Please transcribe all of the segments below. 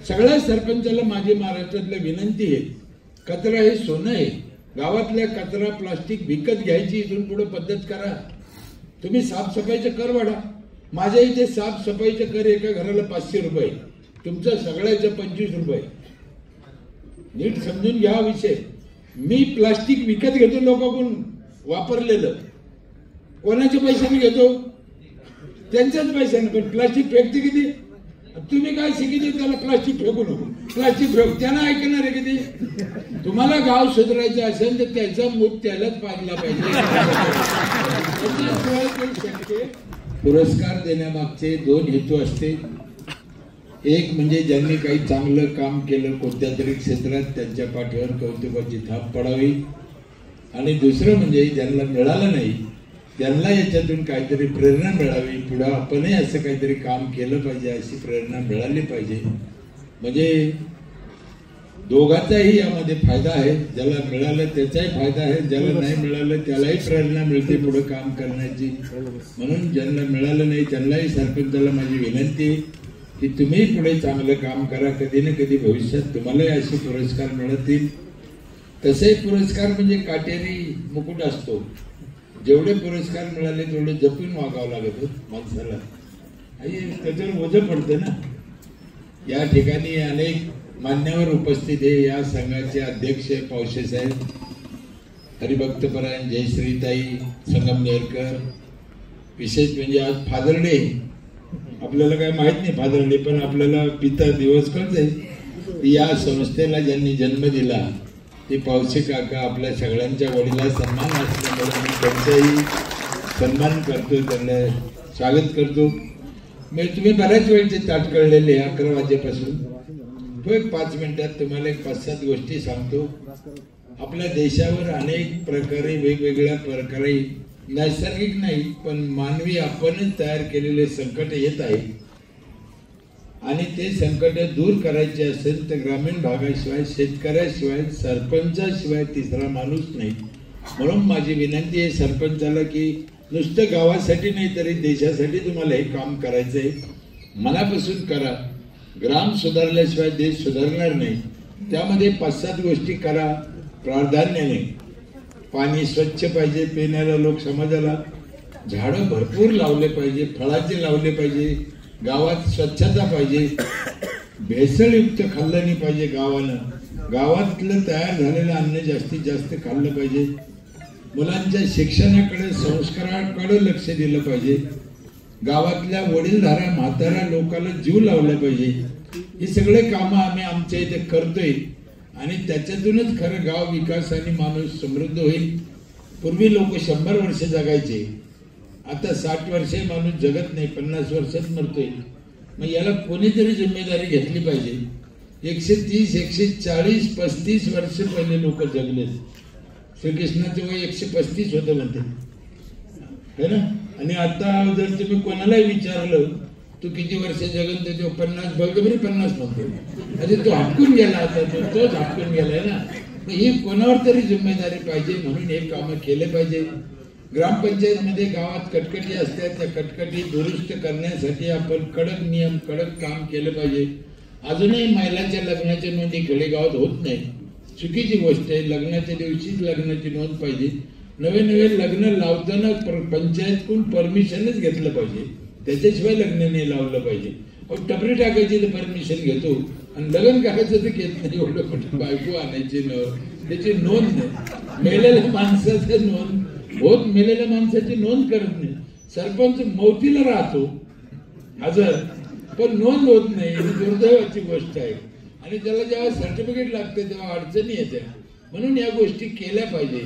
सगळ्या सरपंचाला माझी महाराष्ट्रातल्या विनंती आहे, कचरा हे सोनं आहे. गावातल्या कचरा प्लास्टिक विकत घ्यायची इथून पुढे पद्धत करा. तुम्ही साफसफाईचे कर वाढा. माझ्या इथे साफसफाईचे कर एका घराला 500 रुपये, तुमचं सगळ्याचं 25 रुपये. नीट समजून घ्या विषय. मी प्लास्टिक विकत घेतो लोकांकडून वापरलेलं, कोणाच्या पैशाने घेतो? त्यांच्याच पैशाने. पण प्लास्टिक फेकते किती? तुम्ही काय शिकिले त्याला प्लास्टिक फेकू नको, प्लास्टिक फेक, त्यांना ऐकणार आहे किती? तुम्हाला गाव सुधारायचं असेल तर त्याचा मूठ त्यालाच पाडला पाहिजे. पुरस्कार देण्यामागचे 2 हेतू असते. एक म्हणजे ज्यांनी काही चांगलं काम केलं कोणत्या तरी क्षेत्रात त्यांच्या पाठीवर कौतुकाची थाप पडावी, आणि दुसरं म्हणजे ज्यांना मिळालं नाही त्यांना याच्यातून काहीतरी प्रेरणा मिळावी, पुढे आपणही असं काहीतरी काम केलं पाहिजे अशी प्रेरणा मिळाली पाहिजे. म्हणजे दोघांचाही यामध्ये फायदा आहे. ज्याला मिळालं त्याचाही फायदा आहे, ज्याला नाही मिळालं त्यालाही प्रेरणा मिळते पुढे काम करण्याची. म्हणून ज्यांना मिळालं नाही त्यांनाही सरपंचाला माझी विनंती आहे की तुम्ही पुढे चांगलं काम करा. कधी ना कधी भविष्यात तुम्हालाही असे पुरस्कार मिळतील. तसे पुरस्कार म्हणजे काटेरी मुकुट असतो. जेवढे पुरस्कार मिळाले तेवढे जपून वागावं लागत माणसाला, आणि त्याच्यावर ओझं पडतं ना. या ठिकाणी अनेक मान्यवर उपस्थित आहे. या संघाचे अध्यक्ष पावशे साहेब, हरिभक्तपरायण जयश्रीताई संगमनेरकर. विशेष म्हणजे आज फादर डे. आपल्याला काय माहित नाही फादर डे, पण आपल्याला पिता दिवस कळतंय. या संस्थेला ज्यांनी जन्म दिला ते पावसे काका आपल्या सगळ्यांच्या वडिला सन्मान असल्यामुळे मी त्यांचाही सन्मान करतो, त्यांना स्वागत करतो. मी तुम्ही बऱ्याच वेळचे ताट कळलेले 11 वाजेपासून. तो एक 5 मिनिटात तुम्हाला एक 5-7 गोष्टी सांगतो. आपल्या देशावर अनेक प्रकारे वेगवेगळ्या प्रकारे नैसर्गिक नाही पण मानवी आपणच तयार केलेले संकट येत आहे, आणि ते संकट दूर करायचे असेल तर ग्रामीण भागाशिवाय, शेतकऱ्याशिवाय, सरपंचाशिवाय तिसरा माणूस नाही. म्हणून माझी विनंती आहे सरपंचाला की नुसतं गावासाठी नाही तरी देशासाठी तुम्हाला हे काम करायचं आहे. मनापासून करा. ग्राम सुधारल्याशिवाय देश सुधारणार नाही. त्यामध्ये 5-7 गोष्टी करा प्राधान्याने. पाणी स्वच्छ पाहिजे पिण्याला लोक समाजाला. झाडं भरपूर लावले पाहिजे, फळाचे लावले पाहिजे. गावात स्वच्छता पाहिजे. भेसळयुक्त खाल्लं नाही पाहिजे गावानं. गावातलं तयार झालेलं अन्न जास्तीत जास्त खाल्लं पाहिजे. मुलांच्या शिक्षणाकडे, संस्काराकडे लक्ष दिलं पाहिजे. गावातल्या वडीलधाऱ्या म्हाताऱ्या लोकांना जीव लावला पाहिजे. ही सगळे कामं आम्ही आमच्या इथे करतोय, आणि त्याच्यातूनच खरं गाव विकास आणि माणूस समृद्ध होईल. पूर्वी लोक 100 वर्ष जगायचे, आता 60 वर्षे माणूस जगत नाही, 50 वर्षात मरतोय. मग याला कोणीतरी जिम्मेदारी घेतली पाहिजे. 130, 140, 35 वर्ष पहिले लोक जगले. श्रीकृष्णाचं वय 135 होतं म्हणते है ना. आणि आता जर तुम्ही कोणालाही विचारलं तू किती वर्ष जगन तर तो 50 बरोबरी 50 म्हणतो. अरे तो हटकून गेला, आता तोच हटकून गेलाय ना. ही कोणावर तरी जिम्मेदारी पाहिजे. म्हणून हे कामं केले पाहिजे. ग्रामपंचायतमध्ये गावात कटकटी असतात, त्या कटकटी दुरुस्त करण्यासाठी आपण कडक नियम, कडक काम केलं पाहिजे. अजूनही महिलांच्या लग्नाच्या नोंदी खेडेगावात होत नाही. चुकीची गोष्ट आहे. लग्नाच्या दिवशीच लग्नाची नोंद पाहिजे. नवे लग्न लावताना पंचायतकडून परमिशनच घेतलं पाहिजे, त्याच्याशिवाय लग्न नाही लावलं पाहिजे. टपरी टाकायची तर परमिशन घेतो, आणि लग्न करायचं तर घेत नाही. एवढं मोठं बायको आणायची त्याची नोंद नाही. मेलेल्या माणसाचं नोंद होत, मेलेल्या माणसाची नोंद करत नाही. सरपंच मौतीला राहतो हजर, पण नोंद होत नाही. ही दुर्दैवाची गोष्ट आहे. आणि त्याला जेव्हा सर्टिफिकेट लागते तेव्हा अडचणी येते. म्हणून या गोष्टी केल्या पाहिजे.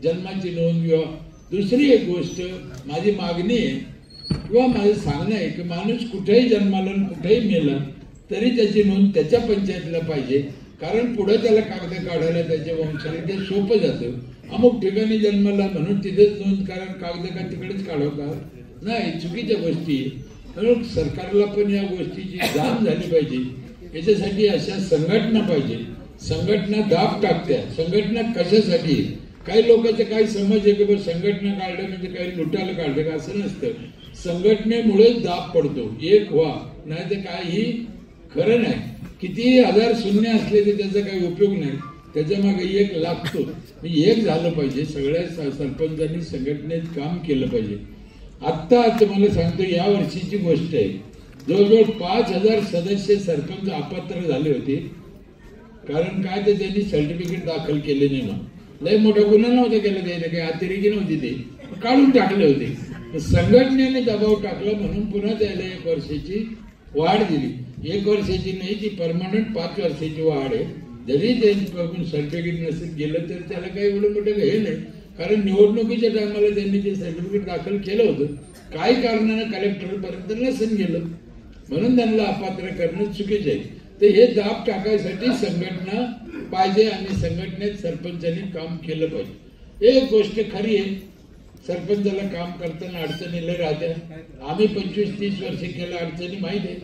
जन्माची नोंद. किंवा दुसरी एक गोष्ट माझी मागणी आहे किंवा माझं सांगणं आहे की माणूस कुठेही जन्माला कुठेही मेला तरी त्याची नोंद त्याच्या पंचायतीला पाहिजे. कारण पुढे त्याला कागद काढायला त्याच्या वंशाला ते सोपं जातं. अमुक ठिकाणी जन्माला म्हणून तिथेच नोंद करा, कागद का तिकडेच काढव का? नाही, चुकीच्या गोष्टी. म्हणून सरकारला पण या गोष्टीची जाण झाली पाहिजे. याच्यासाठी अशा संघटना पाहिजे. संघटना दाब टाकत्या. संघटना कशासाठी? काही लोकांचे काही समज आहे की संघटना काढलं म्हणजे काही लुटायला काढलं का? असं नसतं. संघटनेमुळेच दाब पडतो. एक व्हा, नाही तर काही खरं नाही किती हजार शून्य असले तर त्याचा काही उपयोग नाही, त्याच्या मागे एक लागतो. एक झालं पाहिजे, सगळ्या सरपंचांनी संघटनेत काम केलं पाहिजे. आत्ता तुम्हाला सांगतो, या वर्षीची गोष्ट आहे, जवळजवळ 5,000 सदस्य सरपंच अपात्र झाले होते. कारण काय, तर त्यांनी सर्टिफिकेट दाखल केले नाही ना. लय मोठा गुन्हा नव्हता केला, त्याने काही अतिरेकी नव्हती, ते काढून टाकले होते. संघटनेने दबाव टाकला म्हणून पुन्हा त्याला 1 वर्षाची वाढ दिली. 1 वर्षाची नाही, ती परमनंट 5 वर्षाची वाढ आहे. जरी त्यांच्याकडून सर्टिफिकेट नसेल गेलं तर त्याला काही एवढं मोठं हे नाही, कारण निवडणुकीच्या टायमाला त्यांनी ते सर्टिफिकेट दाखल केलं होतं. काही कारणानं कलेक्टरपर्यंत नसेल गेलं, म्हणून त्यांना अपात्र करणं चुकीचं आहे. तर हे दाब टाकायसाठी संघटना पाहिजे आणि संघटनेत सरपंचांनी काम केलं पाहिजे. एक गोष्ट खरी आहे, सरपंचाला काम करताना अडचणीला राहत्या. आम्ही 25-30 वर्ष केलं, अडचणी माहीत आहे.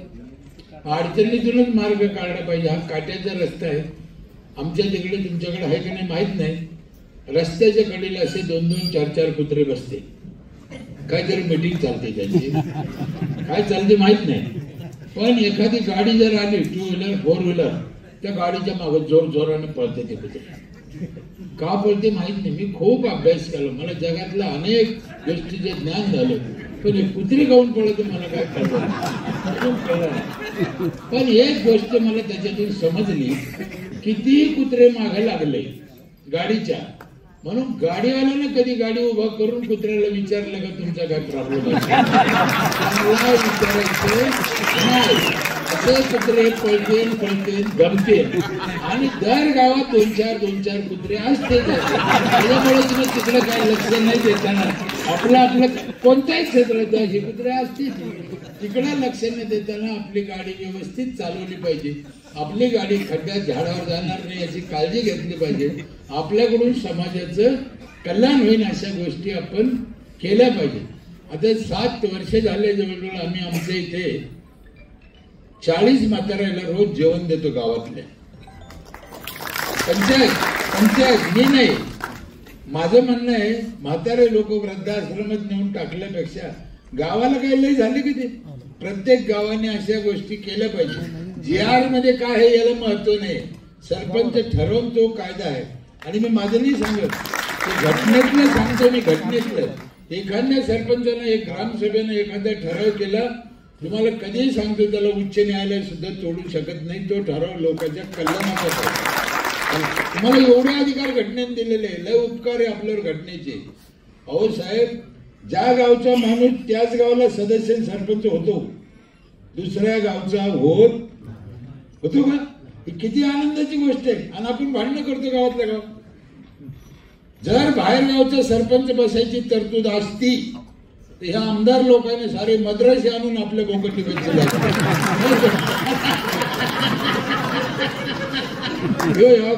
अडचणीतूनच मार्ग काढला पाहिजे. हा काट्याचा रस्ता आहे. आमच्या तिकडे तुमच्याकडे आहे की नाही माहित नाही, रस्त्याच्या कडेला असे 2-2, 4-4 कुत्रे बसते. काहीतरी मीटिंग चालते त्यांची, काय चालते माहित नाही. पण एखादी गाडी जर आली, 2 व्हीलर 4 व्हीलर, त्या गाडीच्या मागे जोर जोराने पळते ते कुत्रे. का पळते माहित नाही. मी खूप अभ्यास केला, मला जगातल्या अनेक गोष्टीचे ज्ञान झालं, पण हे कुत्री गाऊन पळते मला काय कळलं. पण एक गोष्ट मला त्याच्यातून समजली, किती कुत्रे मागे लागले गाडीच्या, म्हणून गाडीवाल्याने कधी गाडी उभा करून कुत्र्याला विचारलं का तुमचा काय प्रॉब्लेम आहे, विचारायचं नाही. असे कुत्रे पळते गमते आणि दर गावात 2-4 कुत्रे असते. त्याच्यामुळे तुम्ही तिकडे काय लक्ष नाही देताना, आपलं कोणत्याही क्षेत्रात हे कुत्रे असते, तिकडे लक्ष न देताना आपली गाडी व्यवस्थित चालवली पाहिजे. आपली गाडी खड्ड्यात झाडावर जाणार नाही याची काळजी घेतली पाहिजे. आपल्याकडून समाजाचं कल्याण होईल अशा गोष्टी आपण केल्या पाहिजे. आता 7 वर्ष झाले जवळजवळ आम्ही आमच्या इथे 40 म्हाताऱ्याला रोज जेवण देतो गावातल्या. पंचायत मी नाही, माझं म्हणणं आहे, म्हातारे लोक वृद्धाश्रमात नेऊन टाकल्यापेक्षा गावाला काही लय झाले की ते प्रत्येक गावाने अशा गोष्टी केल्या पाहिजे. GR मध्ये काय आहे याला महत्व नाही, सरपंच ठरवून तो कायदा आहे. आणि मी माझं नाही सांगत, ते घटनेतलं सांगतो मी. घटनेतलं एखाद्या सरपंचानं, एक ग्रामसभेनं एखादा ठराव केला, तुम्हाला कधीही सांगतो, त्याला उच्च न्यायालय सुद्धा तोडू शकत नाही. तो ठराव लोकांच्या कल्याणाचा. तुम्हाला एवढे अधिकार घटनेने दिलेले, लय उपकार आहे आपल्यावर घटनेचे. अहो साहेब, ज्या गावचा माणूस त्याच गावाला सदस्य सरपंच होतो, दुसऱ्या गावचा होतो का? ही किती आनंदाची गोष्ट आहे. आणि आपण भांडणं करतो गावातल्या गाव. जर बाहेर गावचा सरपंच बसायची तरतूद असती तर ह्या आमदार लोकांनी सारे मद्रासी आणून आपल्या बोकटी बसले.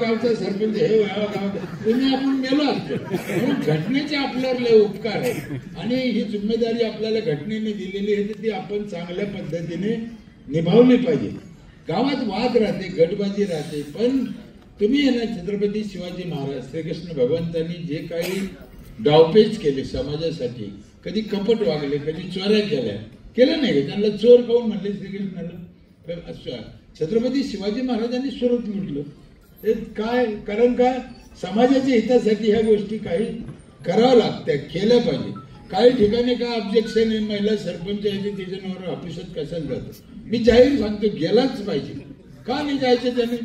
गावचा सरपंच हे गाव तुम्ही आपण मेलो असतो. म्हणून घटनेचे आपल्यावर लय उपकार आहे आणि ही जिम्मेदारी आपल्याला घटनेने दिलेली आहे, ती आपण चांगल्या पद्धतीने निभावली पाहिजे. गावात वाद राहते, गटबाजी राहते, पण तुम्ही ना छत्रपती शिवाजी महाराज श्रीकृष्ण भगवंतांनी जे काही डावपेच केले समाजासाठी, कधी कपट वागले, कधी चोऱ्या केलं नाही का? त्यांना चोर काऊन म्हणले श्रीकृष्णाला? छत्रपती शिवाजी महाराजांनी सुरत लुटलं. हे काय कारण? काय समाजाच्या हितासाठी ह्या गोष्टी काही कराव्या लागत्या, केल्या पाहिजे. काही ठिकाणी काय ऑब्जेक्शन आहे, महिला सरपंच यायचे त्याच्यावर ऑफिसात कशाला जातं? मी जाहीर सांगतो, गेलाच पाहिजे. का नाही जायचं त्याने?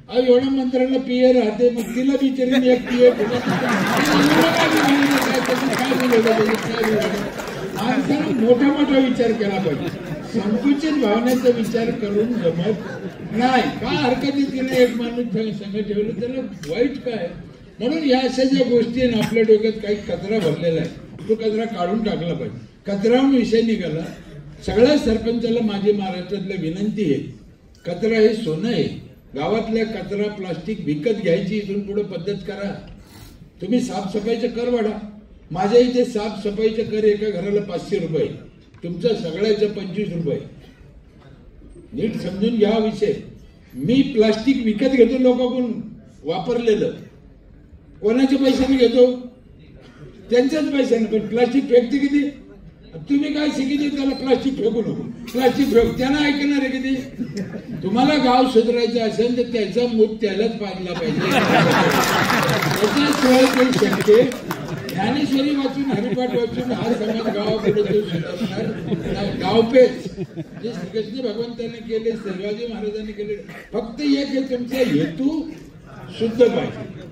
एवढ्या मंत्र्यांना पीए राहते, मग तिला बिचारी एक पीए मोठा मोठा विचार केला पाहिजे. संकुचित भावनेचा विचार करून जमत नाही. काय हरकत आहे तिने एक माणूस संघ ठेवलं, त्याला वाईट काय? म्हणून या अशा ज्या गोष्टी आपल्या डोक्यात काही कचरा भरलेला आहे, तो कचरा काढून टाकला पाहिजे. कचरावरून विषय निघाला. सगळ्या सरपंचाला माझी महाराष्ट्रातल्या विनंती आहे, कचरा हे सोनं आहे. गावातल्या कचरा प्लास्टिक विकत घ्यायची इथून पुढे पद्धत करा. तुम्ही साफसफाईचा कर वाढा. माझ्या इथे साफसफाईचा कर एका घराला 500 रुपये, तुमचा सगळ्याचा 25 रुपये. नीट समजून घ्या विषय. मी प्लास्टिक विकत घेतो लोकांकडून वापरलेलं, कोणाच्या पैशाने घेतो? त्यांच्याच पैशाने. पण प्लास्टिक फेकते किती? तुम्ही काय शिकिले त्याला प्लास्टिक फेकू नको, प्लास्टिक फेक, त्याला ऐकणार आहे किती? तुम्हाला गाव सुधारायचं असेल तर त्याचा मूत त्यालाच पाजला पाहिजे. त्याच्याशिवाय काही शक्य. ज्ञानेश्वरी वाचून हरिपाठ वाचून हा समाज गावाकडे तो सुधारणार गावपेच जे श्रीकृष्ण भगवंतांनी केले, शिवाजी महाराजांनी केले. फक्त एक हे तुमचा हेतू शुद्ध पाहिजे.